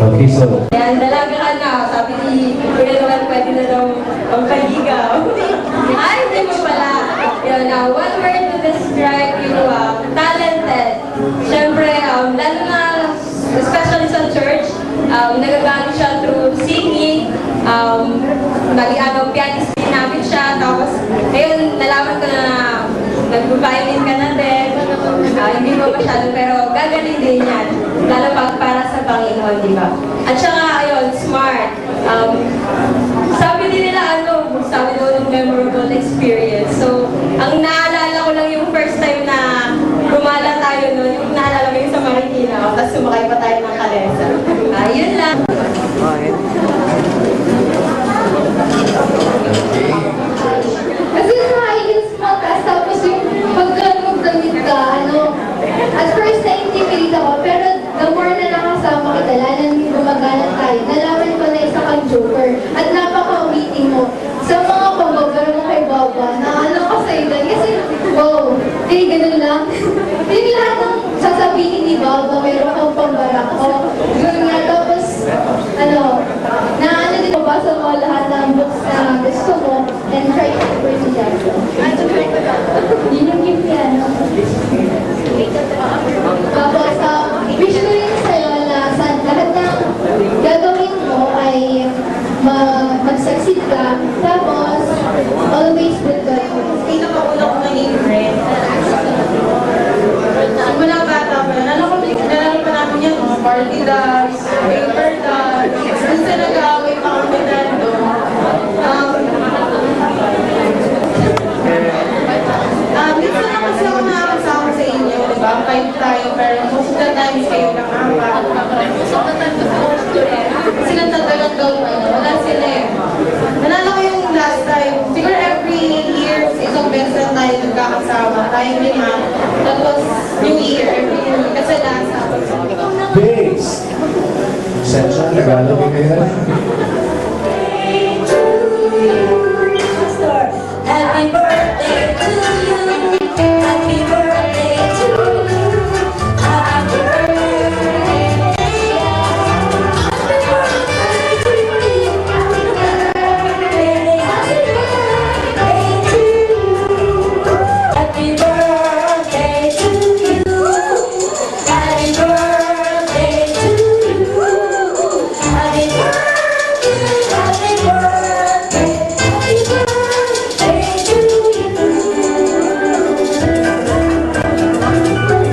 Okay, so... Ayan, dalaga ka na. Sabi ni Kuya Noel, pwede na daw ang paligaw. Ay, hindi mo pala. Yun, one word to describe you, talented. Siyempre, lalo na, especially sa church, nagagamit siya through singing. Pianist din namin siya. Tapos, ngayon, nalaman ko na nag-violin ka na din. Hindi mo masyado, pero gagaling din yan. Lalo pag para sa Panginoon, di ba? At saka, ayun, smart. Sabi din nila, sabi doon ng memorable experience. So, ang naalala ko lang yung first time na gumala tayo noon, yung naalala ko yung sa Marikina, tapos sumakay pa tayo ng kalesa. Yun lang. Kasi nakaigil small class, tapos yung pagka-magdamit ka, at first na-intimidate ako, pero the more na nakasama kita, lalo nang gumagalan tayo, nalaman ko na isa kang joker, at napaka-witty mo. Sa mga pababara mo kay Baba, na ka sa'yo doon, kasi, wow, ganun lang. Yung lahat ng sasabihin ni Baba, meron kang pambarak ko. Yun nga, tapos, din mo ba sa mga lahat ng books na gusto mo, and try to bring it down. Yun yung gift niya, no? Tapos, wish ko rin sa'yo na sa lahat ng gagawin mo ay mag-succeed ka. Tapos, always with God. Pinakauna ko naging friend. Simula bata pa, nalala pa namin yan, mga party dogs, paper dogs, minsan nag-aaway pa kami nando. Minsan na kasi ako nakakasama sa inyo, diba? Fight tayo, pero most of the times kayo nakaka. Kasi nagtatagal daw, wala sila eh. Nalala ko yung last time, siguro every year, isang beses na tayo nagkakasama, tayo lima. Tapos, New Year, every year, kasi last time. Base! Sensya, Tagalog kayo na. Happy birthday to you. Happy birthday to you. Happy birthday. Happy birthday to you. Happy birthday. Happy birthday to you. Happy birthday to you. Happy birthday to you. Happy birthday. Happy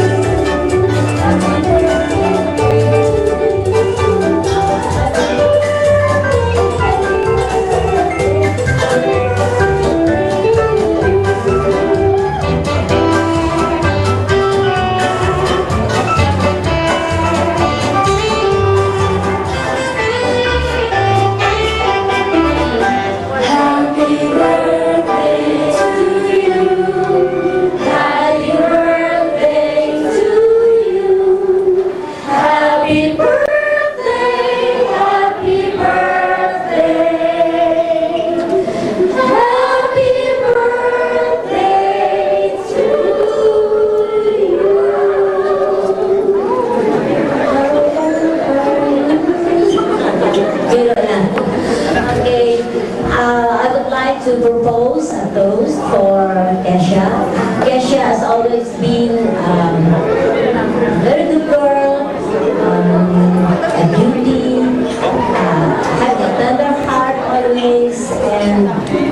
birthday. Happy birthday. Happy birthday to you. Happy birthday to you. Happy birthday. Happy birthday. Happy birthday to you. Okay, I would like to propose a toast for Kesha. Kesha has always been a very good girl, a beauty, have a tender heart always, and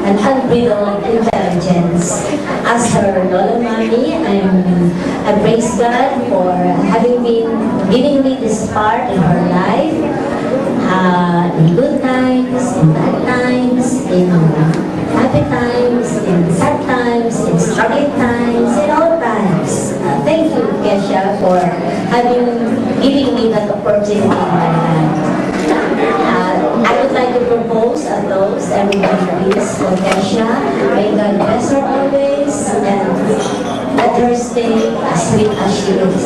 an unbridled intelligence. As her Lola Mommy, I praise God for having been giving me this part in her life. In good times, in bad times, in happy times, in sad times, in struggling times, in all times. Thank you, Kesha, for giving me that opportunity in my life. I would like to propose a toast, everybody please, for Kesha. May God bless her always, and let her stay as sweet as she is.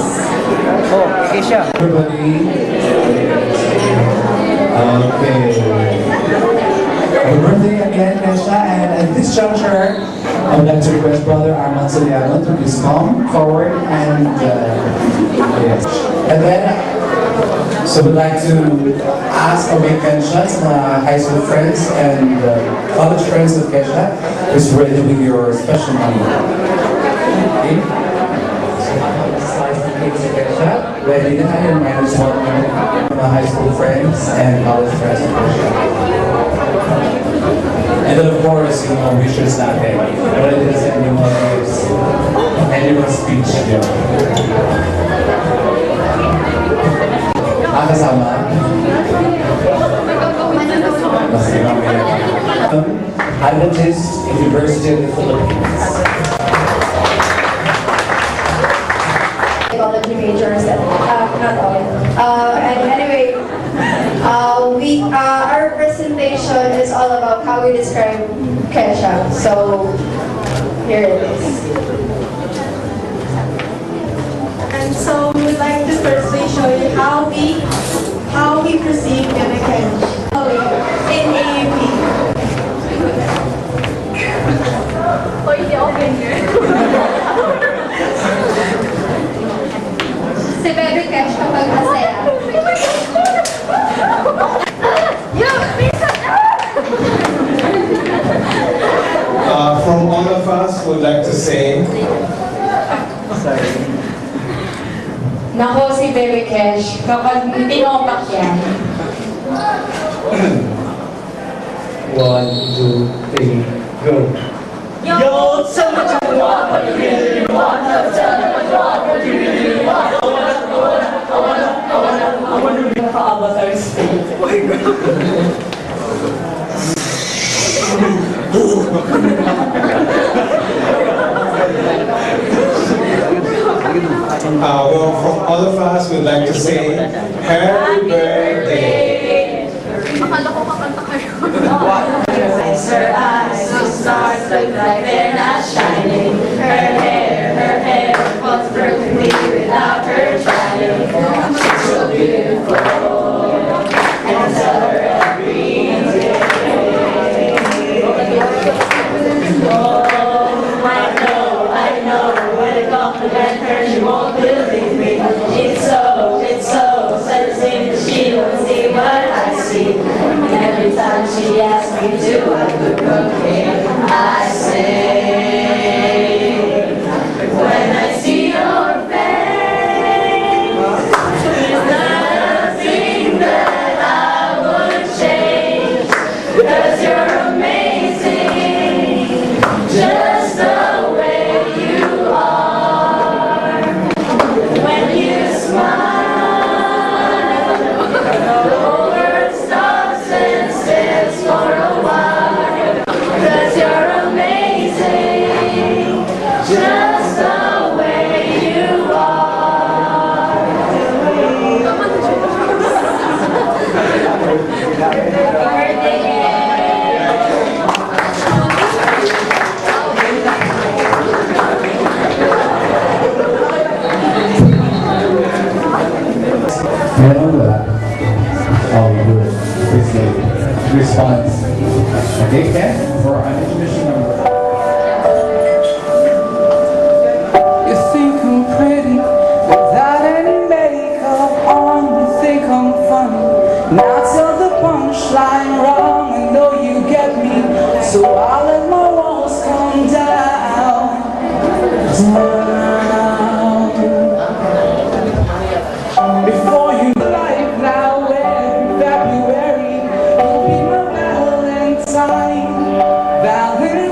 Oh, Kesha. Everybody. Okay. Happy birthday again, Kesha. And at this juncture, I would like to request Brother Armand Soliano to please come forward and yes. And then So we'd like to ask or make mentions high school friends and college friends of Kesha who's ready with your special number. Okay? Slice the cake to Kesha. Ready na tayo, minus one mga high school friends and college friends of Kesha. And then of course, yung mga wishes natin. Ready na sa inyong mga gifts. Annual speech niyo. Kasama? Adventist University of the Philippines. Psychology majors, not all. And anyway, our presentation is all about how we describe Kesha. So here it is. And so we'd like to firstly show you how we perceive Kennekench in AAP. Si Baby Cash kapag masaya. From all of us, would like to say, Nako si Baby Cash, kapag tinopak yan. 1, 2, 3, go. Yo, tell me what you want, what you really want. No, tell me what you want, what you really want. I wanna be for Avatar State. Oh my God. well, from all of us, would like to say, Happy birthday. Her eyes, the stars look like they're not shining. Her hair was perfectly without her trying. She's so beautiful, and I tell her every day. Oh, I know, when I compliment her, she won't believe me. It's so, says that she won't see what I see. And every time she asks me to, I cook cooking, I say, when I see your face, there's nothing that I would change, 'cause you're amazing, just the way you are. When you smile, the whole world stops and stares for a while, 'cause you're amazing, just the way you are. Meron wala? Oh, good. Appreciate it. Response. Okay, Ken, for our intermission number. You think I'm pretty without any makeup on. You think I'm funny. Now tell the punchline wrong. I know you get me, so I'll let my walls come down. Before you life now, in February, you'll be my Valentine.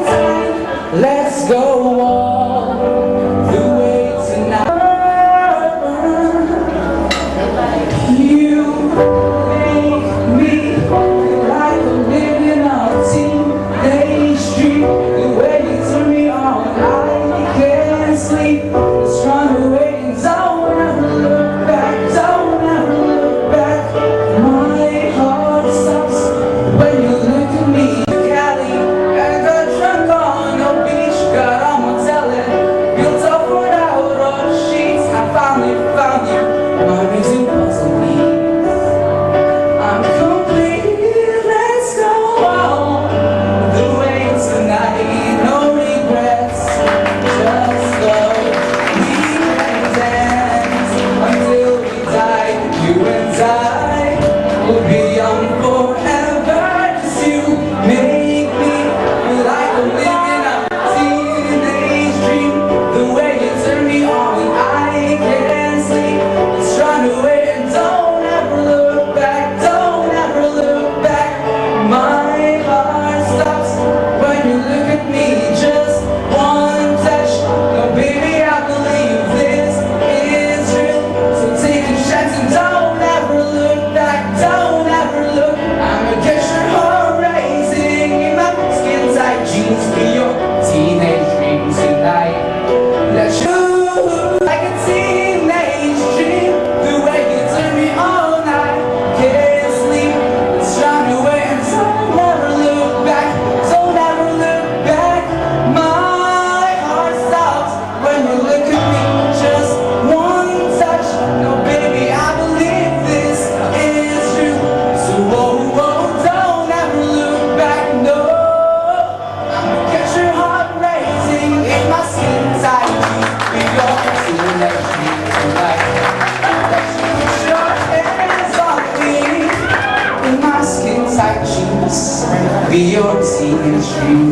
things I choose. Be your singing tree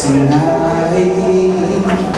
tonight.